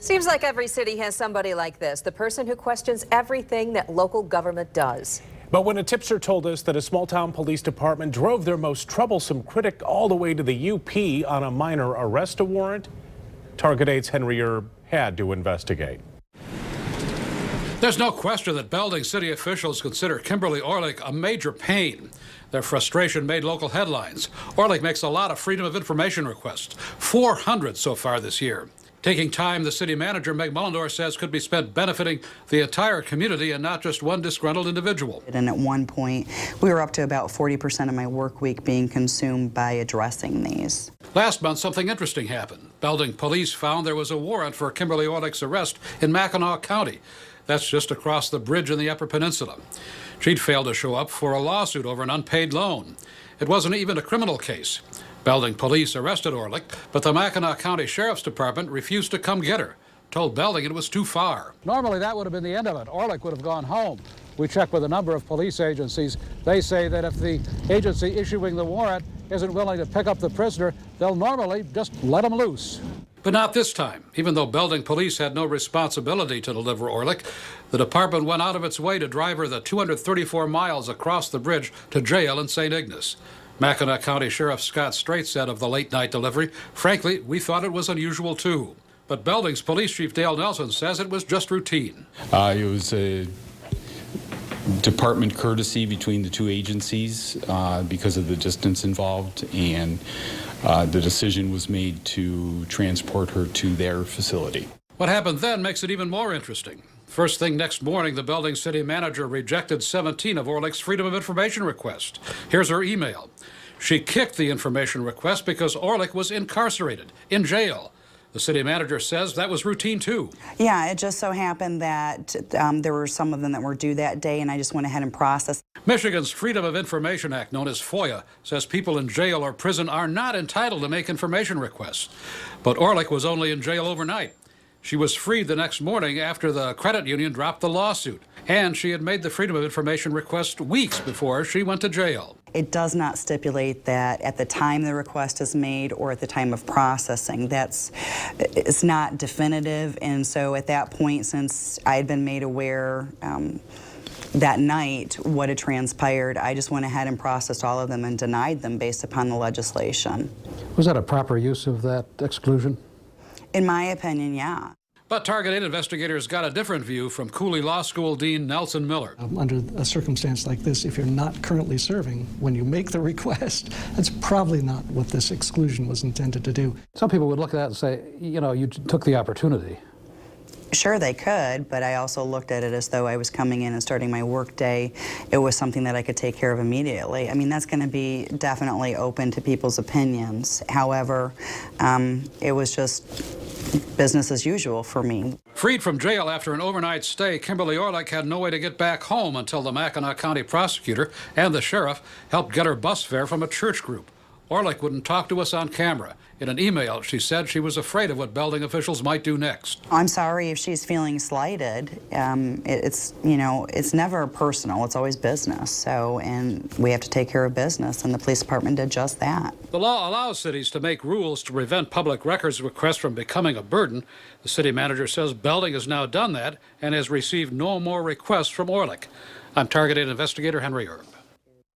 Seems like every city has somebody like this, the person who questions everything that local government does. But when a tipster told us that a small-town police department drove their most troublesome critic all the way to the UP on a minor arrest warrant, Target 8's Henry Erb had to investigate. There's no question that Belding city officials consider Kimberly Orlich a major pain. Their frustration made local headlines. Orlich makes a lot of freedom of information requests, 400 so far this year. Taking time, the city manager, Meg Mullendorf, says could be spent benefiting the entire community and not just one disgruntled individual. And at one point, we were up to about 40% of my work week being consumed by addressing these. Last month, something interesting happened. Belding police found there was a warrant for Kimberly Orlich's arrest in Mackinac County. That's just across the bridge in the Upper Peninsula. She'd failed to show up for a lawsuit over an unpaid loan. It wasn't even a criminal case. Belding police arrested Orlich, but the Mackinac County Sheriff's Department refused to come get her, told Belding it was too far. Normally that would have been the end of it. Orlich would have gone home. We checked with a number of police agencies. They say that if the agency issuing the warrant isn't willing to pick up the prisoner, they'll normally just let him loose. But not this time. Even though Belding police had no responsibility to deliver Orlich, the department went out of its way to drive her the 234 miles across the bridge to jail in St. Ignace. Mackinac County Sheriff Scott Strait said of the late-night delivery, "Frankly, we thought it was unusual too." But Belding's Police Chief Dale Nelson says it was just routine. It was a department courtesy between the two agencies because of the distance involved, and the decision was made to transport her to their facility. What happened then makes it even more interesting. First thing next morning, the Belding city manager rejected 17 of Orlich's Freedom of Information requests. Here's her email. She kicked the information request because Orlich was incarcerated, in jail. The city manager says that was routine too. Yeah, it just so happened that there were some of them that were due that day, and I just went ahead and processed. Michigan's Freedom of Information Act, known as FOIA, says people in jail or prison are not entitled to make information requests. But Orlich was only in jail overnight. She was freed the next morning after the credit union dropped the lawsuit, and she had made the Freedom of Information request weeks before she went to jail. It does not stipulate that at the time the request is made or at the time of processing. It's not definitive, and so at that point, since I had been made aware that night what had transpired, I just went ahead and processed all of them and denied them based upon the legislation. Was that a proper use of that exclusion? In my opinion, yeah. But Target 8 investigators got a different view from Cooley Law School Dean Nelson Miller. Under a circumstance like this, if you're not currently serving, when you make the request, that's probably not what this exclusion was intended to do. Some people would look at that and say, you know, you took the opportunity. Sure, they could, but I also looked at it as though I was coming in and starting my work day. It was something that I could take care of immediately. I mean, that's going to be definitely open to people's opinions. However, it was just business as usual for me. Freed from jail after an overnight stay, Kimberly Orlich had no way to get back home until the Mackinac County prosecutor and the sheriff helped get her bus fare from a church group. Orlich wouldn't talk to us on camera. In an email, she said she was afraid of what Belding officials might do next. I'm sorry if she's feeling slighted. It's never personal. It's always business. So, and we have to take care of business, and the police department did just that. The law allows cities to make rules to prevent public records requests from becoming a burden. The city manager says Belding has now done that and has received no more requests from Orlich. I'm Target 8 investigator Henry Erb.